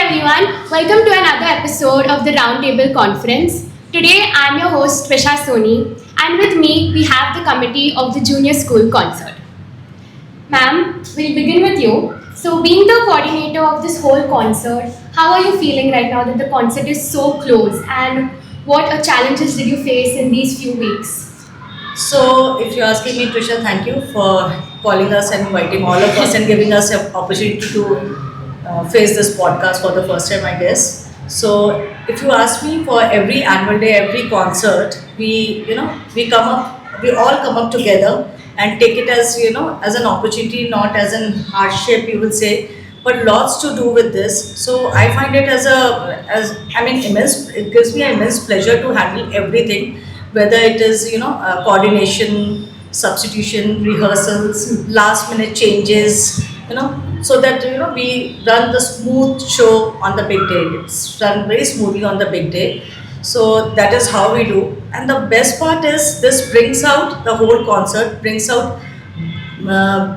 everyone, welcome to another episode of the Roundtable Conference. Today I'm your host Trisha Soni, and with me we have the committee of the Junior School Concert. Ma'am, we'll begin with you. So, being the coordinator of this whole concert, how are you feeling right now that the concert is so close, and what challenges did you face in these few weeks? So, if you're asking me, Trisha, thank you for calling us and inviting all of us and giving us an opportunity to face this podcast for the first time, I guess. So, if you ask me, for every annual day, every concert, we all come up together and take it as as an opportunity, not as an hardship, you will say, but lots to do with this. So I find it as I mean immense. It gives me immense pleasure to handle everything, whether it is coordination, substitution, rehearsals, last minute changes, so that we run the smooth show on the big day. It's run very smoothly on the big day. So that is how we do. And the best part is this brings out the whole concert, brings out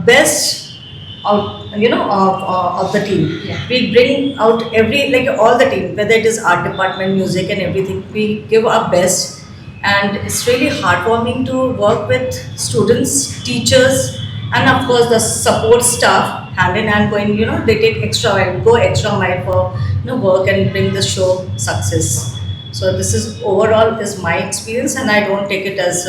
best of the team. Yeah. We bring out every, like all the team, whether it is art department, music and everything. We give our best, and it's really heartwarming to work with students, teachers, and of course the support staff hand in hand going. They take extra mile, go extra mile for work and bring the show success. So this is overall is my experience, and I don't take it as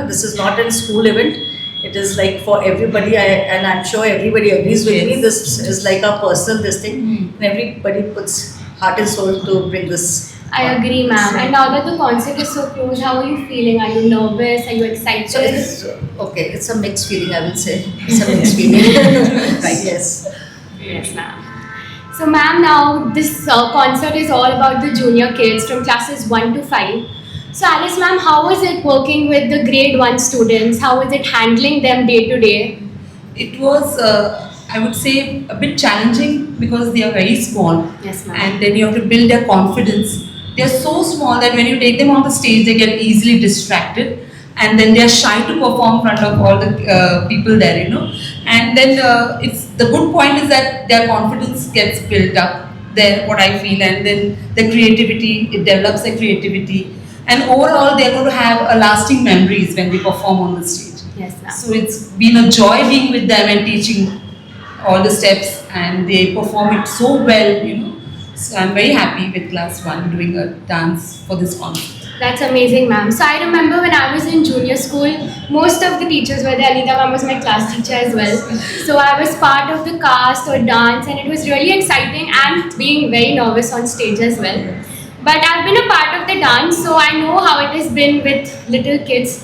this is not a school event. It is like for everybody, and I'm sure everybody agrees with me. This is like a personal this thing, and everybody puts heart and soul to bring this. I agree, ma'am. And now that the concert is so close, how are you feeling? Are you nervous? Are you excited? So it's okay. It's a mixed feeling, I will say. It's a mixed feeling. Right? Yes. Yes, ma'am. So, ma'am, now this concert is all about the junior kids from classes 1 to 5. So, Alice, ma'am, how was it working with the grade 1 students? How was it handling them day to day? It was, I would say, a bit challenging because they are very small. Yes, ma'am. And then you have to build their confidence. They are so small that when you take them on the stage, they get easily distracted. And then they are shy to perform in front of all the people there, And then it's the good point is that their confidence gets built up there, what I feel, and then the creativity, it develops their creativity. And overall, they're going to have a lasting memories when they perform on the stage. Yes, ma'am. So it's been a joy being with them and teaching all the steps, and they perform it so well, So I'm very happy with class 1 doing a dance for this concert. That's amazing, ma'am. So I remember when I was in junior school, most of the teachers were there. Anita ma'am was my class teacher as well. So I was part of the cast or dance, and it was really exciting and being very nervous on stage as well. But I've been a part of the dance, so I know how it has been with little kids.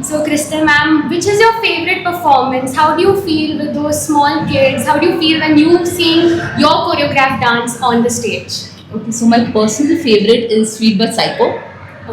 So Crystal ma'am, which is your favorite performance? How do you feel with those small kids? How do you feel when you sing your choreographed dance on the stage? Okay, so my personal favorite is Sweet But Psycho,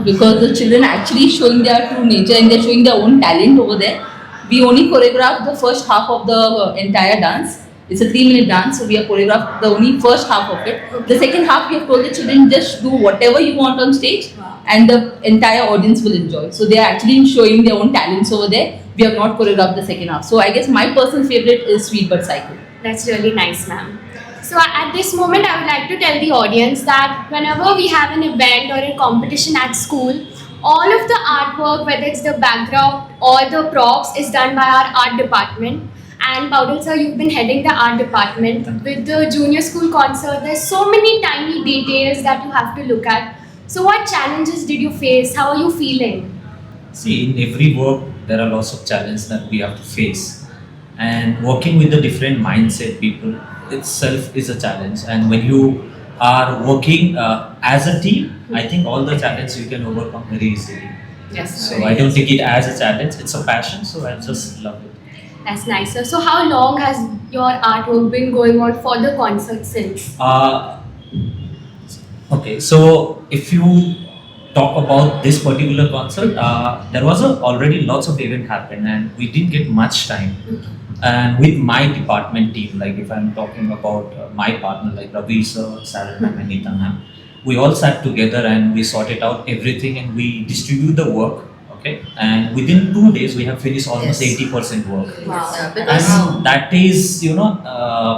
because the children actually showing their true nature and they're showing their own talent over there. We only choreographed the first half of the entire dance. It's a 3-minute dance, so we have choreographed the only first half of it. The second half, we have told the children just do whatever you want on stage, and the entire audience will enjoy. So they are actually showing their own talents over there. We have not choreographed the second half. So I guess my personal favorite is Sweet But Psycho. That's really nice, ma'am. So at this moment, I would like to tell the audience that whenever we have an event or a competition at school, all of the artwork, whether it's the background or the props, is done by our art department. And Baudel sir, you've been heading the art department. With the junior school concert, there's so many tiny details that you have to look at. So what challenges did you face? How are you feeling? See, in every work, there are lots of challenges that we have to face. And working with the different mindset people itself is a challenge. And when you are working as a team, I think all the challenges you can overcome very easily. Yes. So I don't take it as a challenge, it's a passion, so I just love it. That's nice, sir. So how long has your artwork been going on for the concert since? Okay, so if you talk about this particular concert, there was already lots of event happened and we didn't get much time. And with my department team, like if I'm talking about my partner like Ravi sir, Sarah ma'am, and Neeta ma'am, we all sat together and we sorted out everything and we distribute the work. Okay, and within 2 days we have finished almost 80% work. Wow. Because And that is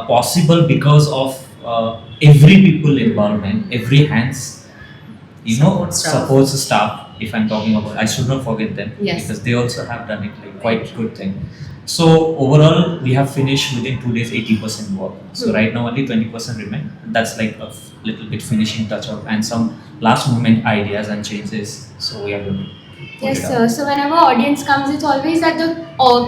possible because of every people involvement, every hands, Support staff. supports the staff. If I'm talking about, I should not forget them Yes. because they also have done it like quite good thing. So overall, we have finished within 2 days 80% work. So right now only 20% remain. That's like a little bit finishing touch up and some last moment ideas and changes. So we are going to put Yes, it up. sir. So whenever audience comes, it's always that the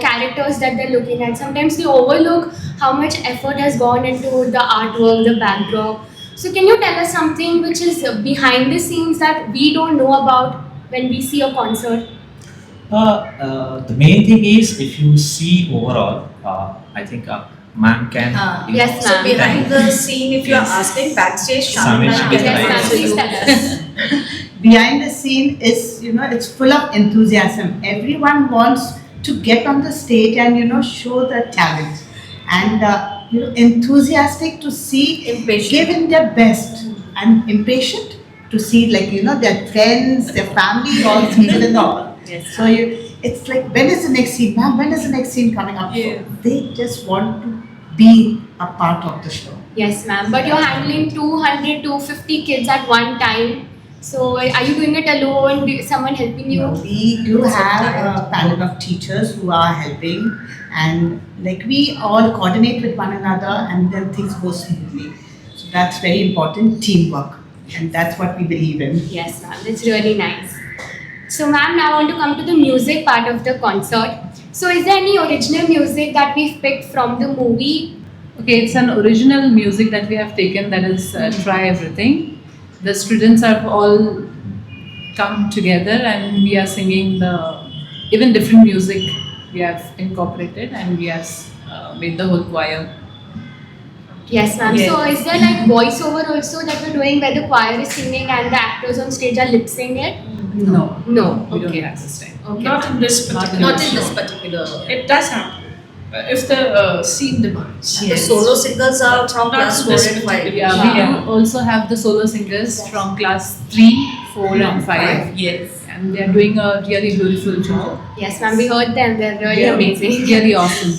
characters that they're looking at. Sometimes they overlook how much effort has gone into the artwork, the backdrop. So can you tell us something which is behind the scenes that we don't know about when we see a concert? The main thing is if you see overall, I think ma'am can. Yes, So ma'am. behind the scene, if you are Yes. asking backstage, Shamil, Shamil she ma'am can can Yes, ma'am. answer Please you. tell us. Behind the scene is, it's full of enthusiasm. Everyone wants to get on the stage and, show their talent. And, enthusiastic to see, Impatient. giving their best. And impatient to see, their friends, their family, all seated and all. Yes. So it's like, when is the next scene, ma'am? When is the next scene coming up? Yeah. They just want to be a part of the show. Yes, ma'am. But you're handling 200 to 50 kids at one time. So are you doing it alone? Someone helping you? We do have a panel of teachers who are helping, and we all coordinate with one another, and then things go smoothly. So that's very important, teamwork, and that's what we believe in. Yes, ma'am. That's really nice. So, ma'am, now I want to come to the music part of the concert. So, is there any original music that we've picked from the movie? Okay, it's an original music that we have taken, that is Try Everything. The students have all come together and we are singing even different music we have incorporated, and we have made the whole choir. Yes, ma'am. Yes. So, is there like voiceover also that we're doing where the choir is singing and the actors on stage are lip syncing it? No, No. we don't Okay. have this time. Okay. Not in this particular. Not in this show. particular. It does happen if the scene demands. The solo singers are from Not class in 4 this and 5. particular- Yeah, we do also have the solo singers from class 3, 4 and 5. Yes. And they are doing a really beautiful job. Yes, ma'am. We heard them. They're really They are amazing. Really awesome.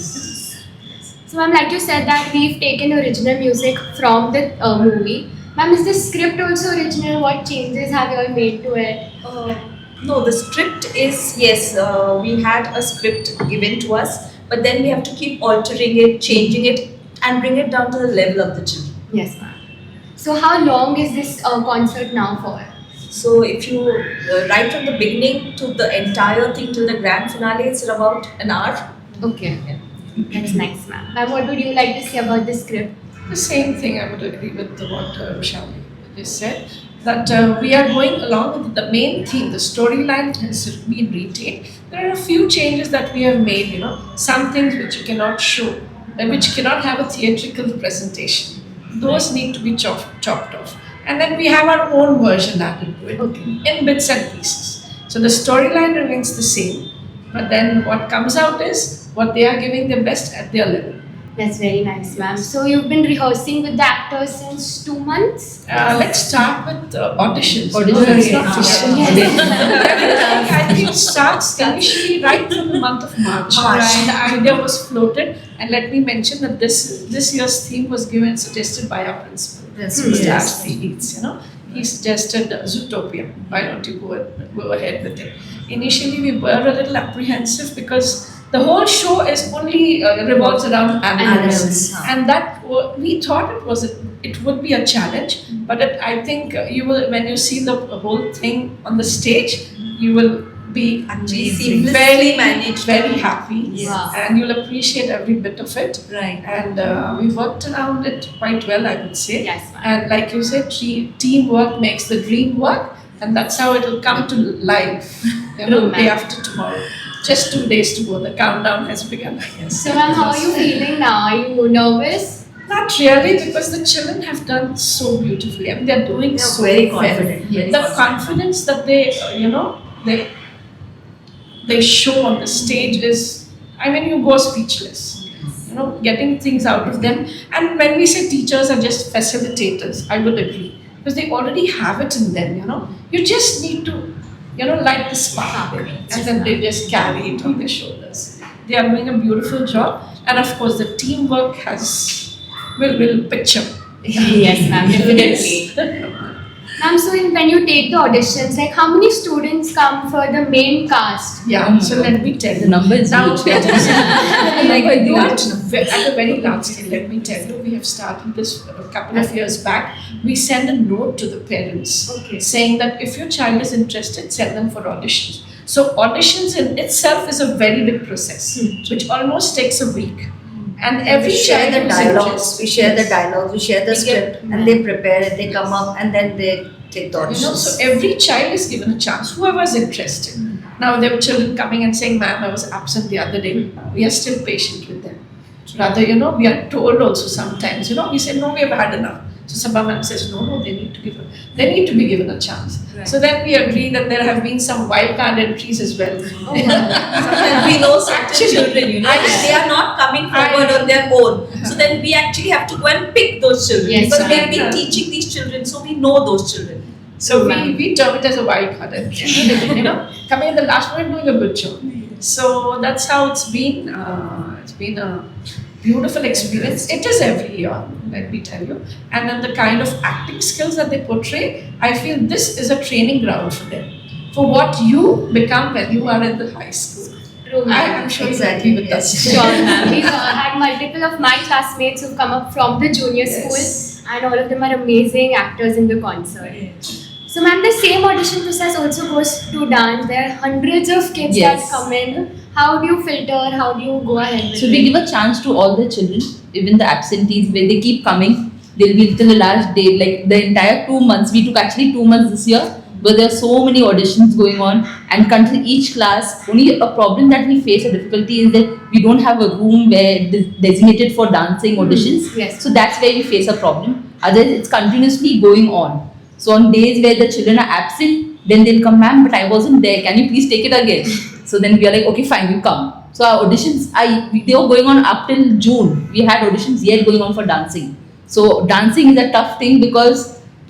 So, ma'am, like you said that we've taken original music from the movie. Ma'am, is the script also original? What changes have you all made to it? No, the script is, yes, we had a script given to us, but then we have to keep altering it, changing it, and bring it down to the level of the children. Yes, ma'am. So, how long is this concert now for? So if you, right from the beginning to the entire thing till the grand finale, it's about an hour. Okay. That's nice, ma'am. Ma'am, what would you like to say about the script? The same thing, I would agree with what Vishali just said, that we are going along with the main theme. The storyline has been retained. There are a few changes that we have made, some things which you cannot show, which cannot have a theatrical presentation. Those need to be chopped off. And then we have our own version added to it in bits and pieces. So the storyline remains the same, but then what comes out is what they are giving their best at their level. That's very nice, ma'am. So, you've been rehearsing with the actors since 2 months? Let's start with auditions. Auditions. No, it's not Yes. I think it starts initially right from the month of March. And the idea was floated. And let me mention that this year's theme was given suggested by our principal, Mr. Ashley Leeds. He suggested Zootopia. Why don't you go ahead with it? Initially, we were a little apprehensive because the whole show is only revolves around animals, and that we thought it would be a challenge. But I think you will, when you see the whole thing on the stage, you will be Seamlessly very managed. very happy, Wow. and you'll appreciate every bit of it. Right. And we worked around it quite well, I would say. Yes, ma'am. And like you said, teamwork makes the dream work, and that's how it will come to life. True, Day ma'am. after tomorrow. Just 2 days to go. The countdown has begun, I guess. So, ma'am, how are you feeling now? Are you nervous? Not really, because the children have done so beautifully. I mean, they're doing They're so very well. confident, very The confident. confidence that they show on the stage is, I mean, you go speechless. Getting things out of them. And when we say teachers are just facilitators, I would agree, because they already have it in them. You just need to, light the spark, and then they just carry it on their shoulders. They are doing a beautiful job, and of course, the teamwork will picture Yes, ma'am, definitely. Ma'am, so when you take the auditions, like how many students come for the main cast? Yeah, so let me tell The you. number is Now, huge. like Number is you huge. at a very large scale, let me tell you, we have started this a couple of years back. We send a note to the parents Okay. saying that if your child is interested, send them for auditions. So auditions in itself is a very big process, which almost takes a week. And every We share child the who's dialogues, interested- we share the Yes. dialogues, we share the We get- script, and they prepare it, they come up, and then they take the You know, auditions. so every child is given a chance, whoever is interested. Now there were children coming and saying, "Ma'am, I was absent the other day." We are still patient with them. Rather, you know, we are told also sometimes, you know, we say, "No, we have had enough." So Sabha ma'am says, "No, they need to be given a chance." So then we agree that there have been some wild card entries as well. Sometimes we know certain children, you know, and they are not coming forward on their own. So then we actually have to go and pick those children Yes, because we have ma'am. been teaching these children, so we know those children. So we term it as a wild card entry. You know, coming in the last moment, doing a good job. So that's how it's been. It's been a beautiful experience. It is every year, let me tell you. And then the kind of acting skills that they portray, I feel this is a training ground for them. For what you become when you are in the high school. True, ma'am. I'm sure Exactly, you agree with yes. us. Sure, ma'am. We've had multiple of my classmates who've come up from the junior school, and all of them are amazing actors in the concert. So, ma'am, the same audition process also goes to dance. There are hundreds of kids Yes. that come in. How do you filter? How do you go ahead with So it? we give a chance to all the children, even the absentees, where they keep coming. They'll be till the last day, like the entire 2 months. We took actually 2 months this year, but there are so many auditions going on, and each class. Only a problem that we face, a difficulty, is that we don't have a room where designated for dancing auditions. Yes. So that's where we face a problem. Otherwise, it's continuously going on. So on days where the children are absent, then they'll come, "Ma'am, but I wasn't there. Can you please take it again?" So then we are like, "Okay, fine, you come." So our auditions, they were going on up till June. We had auditions yet going on for dancing. So dancing is a tough thing because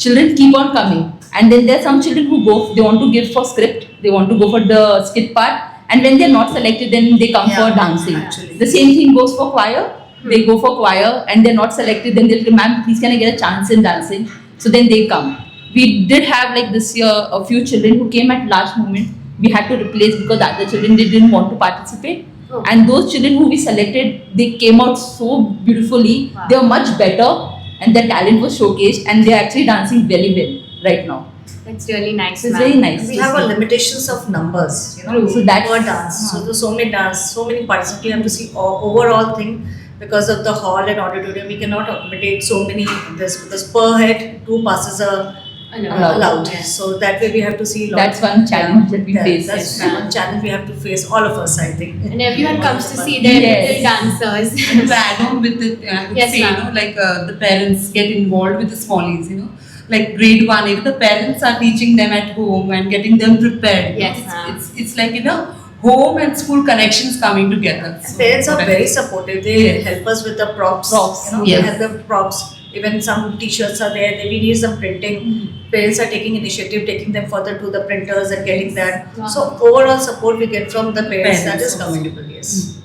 children keep on coming. And then there are some children who they want to give for script, they want to go for the skit part. And when they're not selected, then they come Yeah, for dancing. actually. The same thing goes for choir. They go for choir and they're not selected, then they'll say, "Ma'am, please can I get a chance in dancing?" So then they come. We did have like this year a few children who came at last moment. We had to replace because the other children didn't want to participate. Oh. And those children who we selected, they came out so beautifully. Wow. They were much better and their talent was showcased and they're actually dancing very well right now. That's really nice, So it's ma'am. very nice. We to have see. a limitations of numbers, you know, True. So that's- per dance. So there's so many dance, so many participants. We have to see overall thing because of the hall and auditorium. We cannot accommodate so many this because per head 2 passes are allowed. Yes. So that way we have to see. That's one challenge that we face. That's Yes, one challenge we have to face, all of us, I think. And everyone comes to see their Yes. little dancers. And to add on with it, I would Yes, say, you ma'am. know, like the parents get involved with the smallies, you know. Like grade 1, even the parents are teaching them at home and getting them prepared. Yes, ma'am. It's like, you know, home and school connections coming together. So, Parents are but- very supportive. They Yes. help us with the props. Props, You know, yes. they have the props. Even some t-shirts are there. We need some printing. Parents are taking initiative, taking them further to the printers and getting that. Wow. So overall support we get from the parents. That is Parents. commendable. Yes.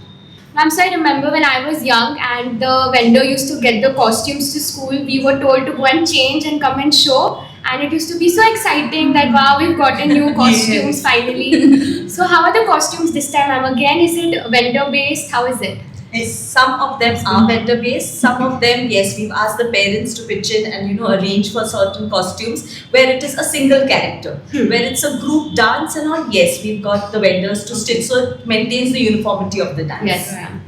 Ma'am, so I remember when I was young and the vendor used to get the costumes to school, we were told to go and change and come and show. And it used to be so exciting that wow, we've gotten new costumes finally. So how are the costumes this time, ma'am? Again, is it vendor based? How is it? Some of them are vendor based, some of them, yes, we've asked the parents to pitch in and, you know, arrange for certain costumes where it is a single character. Where it's a group dance and all, yes, we've got the vendors to stitch, so it maintains the uniformity of the dance. Yes, ma'am.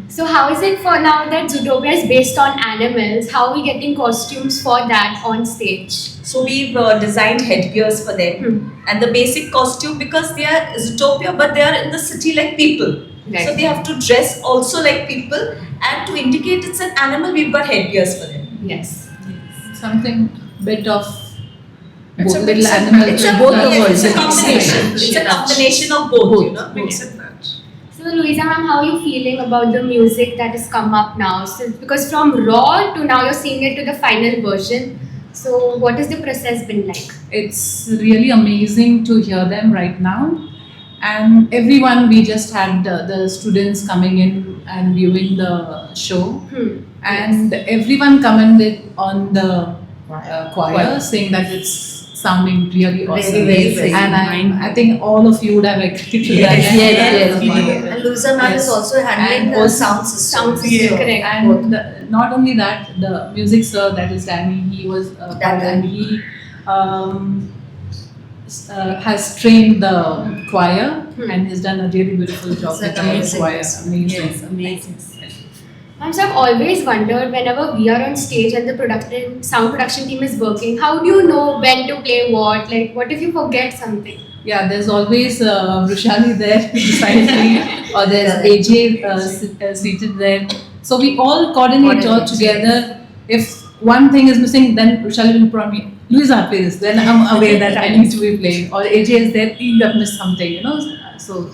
So how is it for now that Zootopia is based on animals? How are we getting costumes for that on stage? So we've designed headgears for them and the basic costume, because they are Zootopia but they are in the city like people. Right. So they have to dress also like people, and to indicate it's an animal, we've got headgears for them. Yes. Something bit of It's a both mix little and animals, match. It's a, both the yes, worlds. it's a combination. It's a combination of both, you know. Mix and match. So Louisa ma'am, how are you feeling about the music that has come up now? So, because from raw to now you're seeing it to the final version. So what has the process been like? It's really amazing to hear them right now. and everyone, we just had the students coming in and viewing the show, and everyone commented on the choir, saying that it's sounding really awesome. Very, very and I think all of you would have agreed to that. Yes. And Louisa ma'am is also handling And the also sound system. Sound system, correct. And not only that, the music sir, that is Danny, he was and he has trained the choir and has done a really beautiful job with the amazing. choir. Yes. Amazing. Ma'am, so I've always wondered, whenever we are on stage and the sound production team is working, how do you know when to play what? Like, what if you forget something? Yeah, there's always Rushali there beside me, or there's AJ seated there. So we all coordinate all together. If one thing is missing, then Rushali will prompt me, Louisa, play this. Then I'm aware that I need to be playing. Or AJ is there, you have missed something, you know. So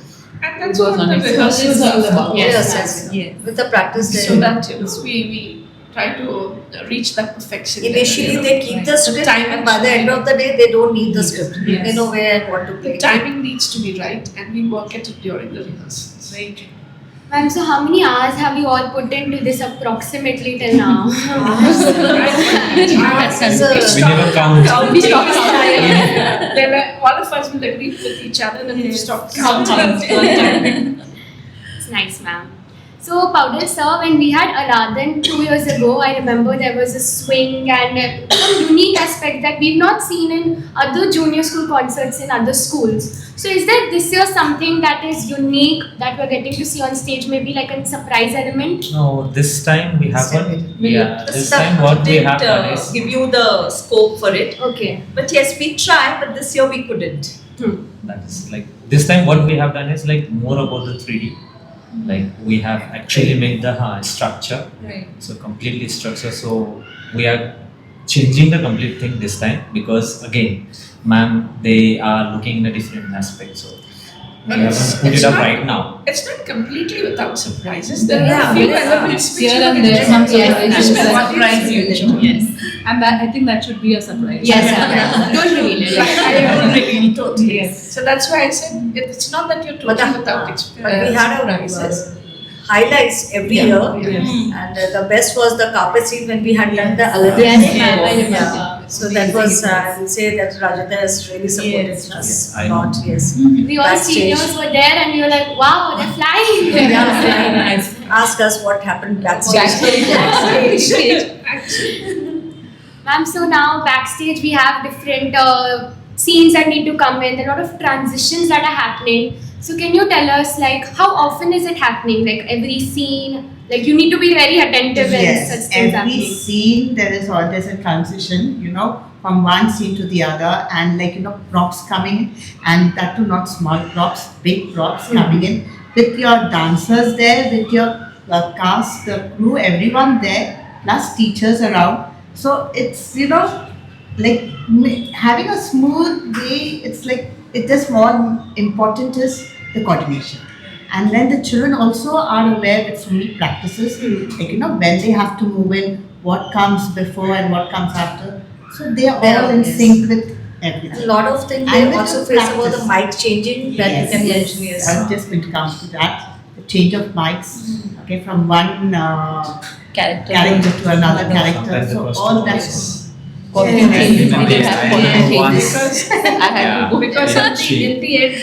And that's it goes what on. the rehearsals are about. Yes. With the practice So there. that we try to reach that perfection. Initially they keep the script time and by the end of the day they don't need the script. Yes. They know where and what to play. the timing needs to be right, and we work at it during the rehearsals. Right. Ma'am, so how many hours have you all put into this approximately till now? We never count. Then all of us will agree with each other that we've stopped counting. It's nice, ma'am. So, Powder Sir, when we had Aradhan 2 years ago, I remember there was a swing and some unique aspect that we've not seen in other junior school concerts in other schools. So, is there this year something that is unique that we're getting to see on stage, maybe like a surprise element? No, this time we haven't. Yeah, this time Some what we didn't, have done is give you the scope for it. Okay. But yes, we tried, but this year we couldn't. that is like this time what we have done is like more about the 3D. Like we have actually made the structure. Right. So completely structure. So we are changing the complete thing this time because again, ma'am, they are looking in a different aspect. So we haven't put it up right now. It's not completely without surprises. There are Yeah, a few yeah. elements which Here you and can there, just- some Yeah, surprises just that what surprise you. Yes. And that, I think that should be a surprise. Yes, ma'am. Don't reveal it. I don't really totally. Yes. So that's why I said it's not that you're But totally the- without But experience. we had surprises. highlights every Yeah. year. Yes. And the best was the carpet scene when we had done the Yes, Aladdin. ma'am, I remember. Yeah. So that was, I will say that Rajata has really supported us Yes, a I lot, know. yes. We all Backstage. seniors were there and we were like, wow, they're flying. Yeah. Ask us what happened backstage. Ma'am, so now backstage we have different scenes that need to come in, a lot of transitions that are happening. So can you tell us like how often is it happening? Like every scene, like you need to be very attentive when Yes, such things every happening. scene there is always a transition, you know, from one scene to the other, and like, you know, props coming, and that too not small props, big props coming in with your dancers there, with your cast, the crew, everyone there, plus teachers around. So it's, you know, like having a smooth day. It's like it's just more important is the coordination. And then the children also are aware with so many practices, like, you know, when they have to move in, what comes before and what comes after. So they are all in Yes. sync with everything. A lot of things And they with also the face about the practice. mic changing that you can mention, yes. I'm just going to come to that. The change of mics, okay, from one Character. character to another character. Sometimes the So costume all that. is- Costume Yeah. changes. We did Yeah. have costume Yeah. changes. I had to go. Because Yeah. of in the end,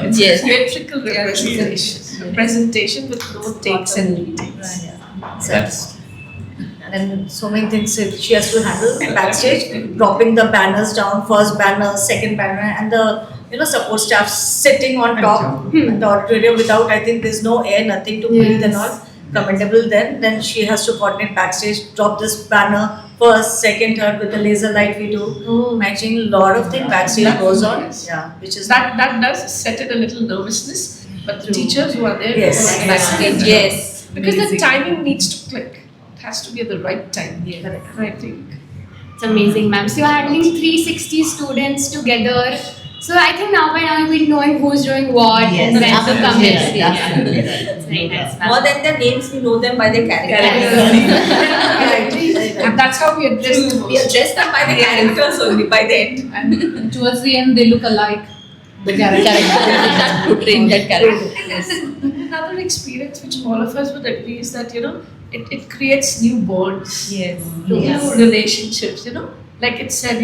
it's Yes. a theatrical representation, a presentation with no takes and retakes. That's And so many things she has to handle backstage, dropping the banners down, first banner, second banner, and the support staff sitting on top in the auditorium without, I think there's no air, nothing to breathe and all. Commendable then she has to coordinate backstage, drop this banner first, second, third with the laser light we do, matching a lot of things backstage That- goes on. yes. Yeah, which is That does set it a little nervousness, but the teachers who are there Yes. who are backstage, Yes. because the timing needs to click. It has to be at the right time. I think. It's amazing, ma'am. So you're handling 360 students together. So I think now by now you'll be knowing who's doing what and when to come in. Yes, absolutely. It's very nice, ma'am. More than their names, we know them by their characters. And that's how we address them. We address them by the characters only, by the end. And towards the end, they look alike. the character. That portraying that character. Another experience which all of us would agree is that, it creates new bonds. Yes. New relationships, like it said,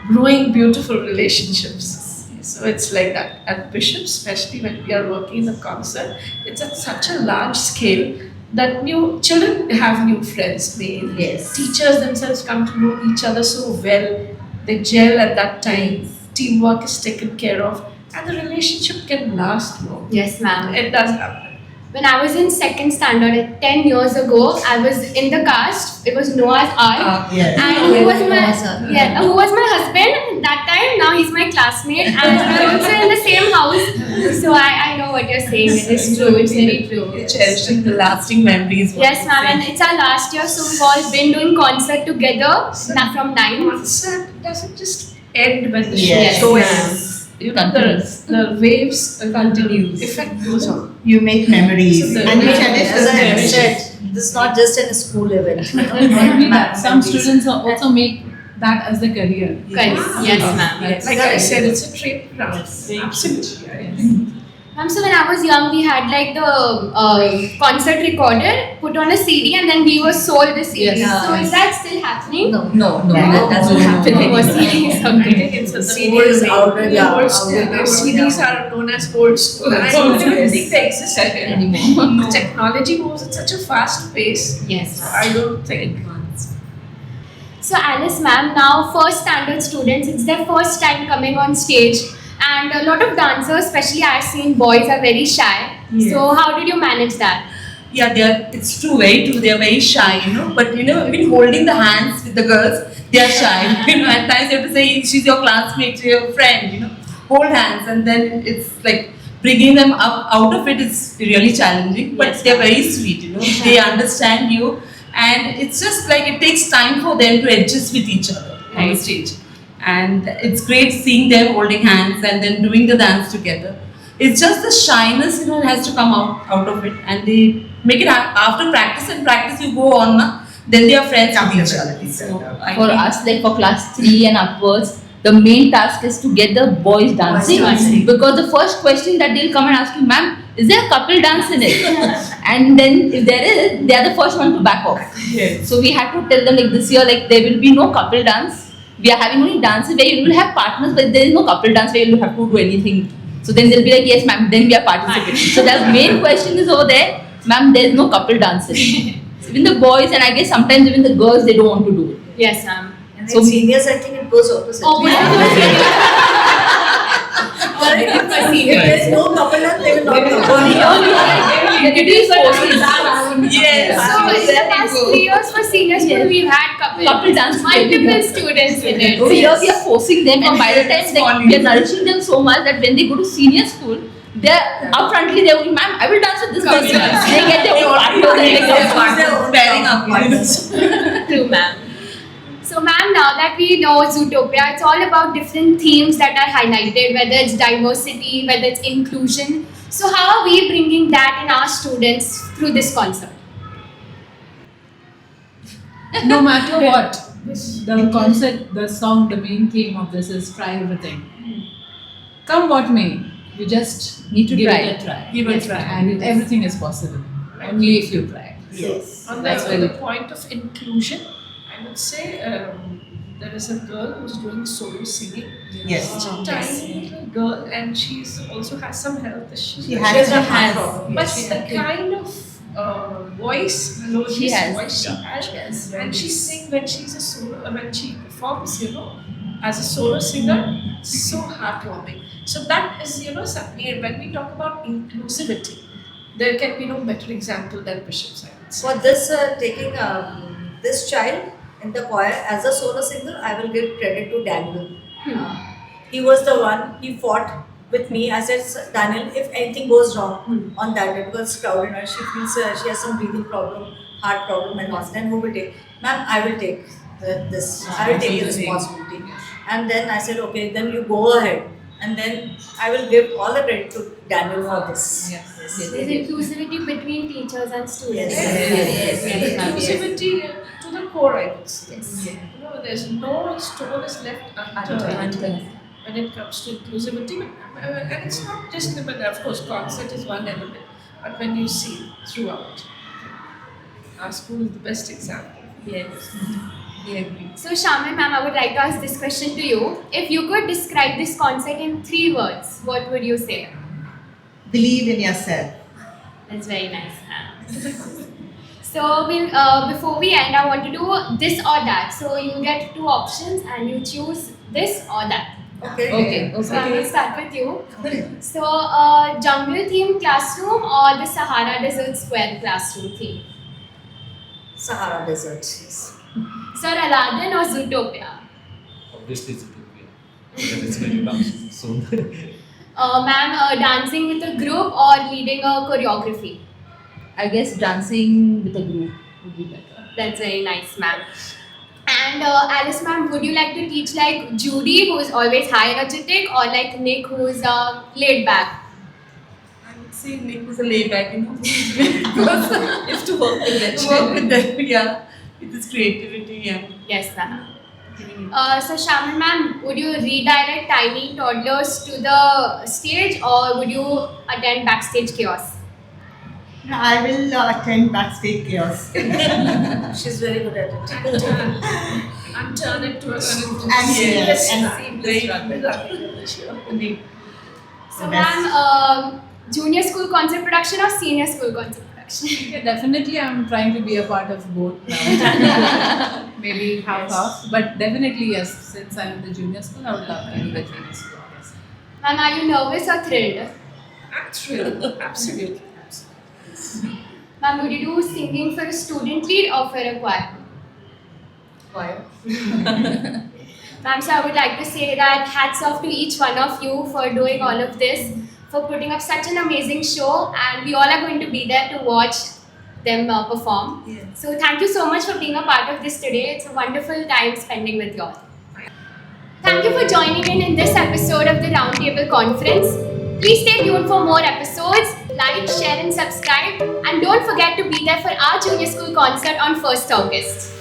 growing beautiful relationships. So it's like that at Bishop, especially when we are working in the concert, it's at such a large scale that new children have new friends made. Yes. Teachers themselves come to know each other so well. They gel at that time. Teamwork is taken care of, and the relationship can last long. Yes, ma'am. It does happen. When I was in second standard, 10 years ago, I was in the cast. It was Noah's Ark. Yes. And who was my husband that time? Now he's my classmate, and we're also in the same house. So I know what you're saying. It is true. It's very true. Cherishing the lasting memories. Yes, ma'am. And it's our last year, so we've all been doing concert together from 9. Concert doesn't just end when the Yes. show Yes. ends. The waves Continues. effect goes on. You make memories So the- and you Yes, cherish As I the said, this is not just a school event. Maybe that some students also make that as their career. Yes, ma'am. Like I said, it's a trade ground. Absolutely. Ma'am, so when I was young, we had like the concert recorded, put on a CD, and then we were sold the CD. Yes. So is that still happening? No, that doesn't No, happen no, It was anymore. CDs, I okay. think it's the CD old is way. outdated, The yeah, old school. outdated. CDs are known as old school. I don't even think they exist anymore. Technology moves at such a fast pace. Yes. So I don't think. So Alice ma'am, now first standard students, it's their first time coming on stage, and a lot of dancers, especially I've seen boys, are very shy. So how did you manage that? Yeah, it's true, very true. They are very shy, But even holding the hands with the girls, they are shy. At times you have to say she's your classmate, she's your friend. Hold hands, and then it's like bringing them up out of it is really challenging. But they're very sweet. They understand you, and it's just like it takes time for them to adjust with each other on the stage. And it's great seeing them holding hands and then doing the dance together. It's just the shyness, has to come out of it, and they make it after practice and practice. You go on, then they are friends with each other. So I For think- us, like for class 3 and upwards, the main task is to get the boys dancing. Because the first question that they'll come and ask you, ma'am, is there a couple dance in it? And then if there is, they are the first one to back off. Yes. So we had to tell them like this year, like there will be no couple dance. We are having only dances where you will have partners, but there is no couple dance where you will have to do anything. So then they'll be like, yes, ma'am, then we are participating. So the main question is over there, ma'am, there is no couple dances. Even the boys, and I guess sometimes even the girls, they don't want to do it. Yes, ma'am. And So- in seniors, I think it goes opposite. Oh, If there's no couple dance, they will not come. It is forcing. Yes. So in the past 3 years for senior school, we've had Couple dance. multiple students in it. So here we are forcing them, and by the time like, we are nourishing them so much that when they go to senior school, they're upfrontly they're going, ma'am, I will dance with this person. They get their own partner. They get their own partner. Pairing up partners. True, ma'am. So, ma'am, now that we know Zootopia, it's all about different themes that are highlighted, whether it's diversity, whether it's inclusion. So, how are we bringing that in our students through this concert? No matter what, the concept, the song, the main theme of this is try everything. Come what may, you just Need to give try. it a try. Give it a try. And everything is possible, only if you try. Yes. On That's the very- point of inclusion, I would say there is a girl who's doing solo singing. Yes. Such a tiny little girl, and she's also has some health issues. She has a a heart. but the kind of voice, melodious She has. voice she has, and she sings when she's a solo, when she performs, as a solo singer, so heartwarming. So that is, something. When we talk about inclusivity, there can be no better example than Bishop's. I would say. For this, taking this child in the choir as a solo singer, I will give credit to Daniel. He was the one, he fought with me. I said, Daniel, if anything goes wrong on that day, because it's crowded and she feels she has some breathing problem, heart problem and all, then who will take? Ma'am, I will take this. I will take the responsibility. And then I said, okay, then you go ahead. And then I will give all the credit to Daniel for this. There's inclusivity between teachers and students. Yes. Inclusivity to the core, I would say. There's no stone is left unturned. when it comes to inclusivity. And it's not just limited, of course, concert is one element, but when you see throughout, our school is the best example. Yes, we agree. So Shamil ma'am, I would like to ask this question to you. If you could describe this concert in 3 words, what would you say? Believe in yourself. That's very nice, ma'am. So we'll, before we end, I want to do this or that. So you get 2 options and you choose this or that. Okay. Okay, So I will okay. start with you. So jungle theme classroom or the Sahara Desert Square classroom theme? Sahara Desert. Yes. Sir, Aladdin or Zootopia? Obviously, it's Zootopia, because it's going to come soon. Ma'am, dancing with a group or leading a choreography? I guess dancing with a group would be better. That's very nice, ma'am. And Alice ma'am, would you like to teach like Judy, who is always high energetic, or like Nick, who is laid back? I would say Nick was a layback, because If to work with that work with them, yeah, with his creativity and Yes, ma'am. So Shamil ma'am, would you redirect tiny toddlers to the stage, or would you attend backstage chaos? No, I will attend backstage chaos. She's very good at it. And turn it to a And Yes. seamless. So ma'am, junior school concert production or senior school concert production? Definitely, I'm trying to be a part of both now. Maybe half, but definitely yes. Since I'm in the junior school, I would love to do the junior school. Yes. Ma'am, are you nervous or thrilled? I'm thrilled, absolutely. Ma'am, would you do singing for a student lead or for a choir? Choir. Ma'am, so I would like to say that hats off to each one of you for doing all of this, for putting up such an amazing show, and we all are going to be there to watch them perform. So thank you so much for being a part of this today. It's a wonderful time spending with you all. Thank you for joining in this episode of the Roundtable Conference. Please stay tuned for more episodes. Like, share and subscribe. And don't forget to be there for our junior school concert on 1st August.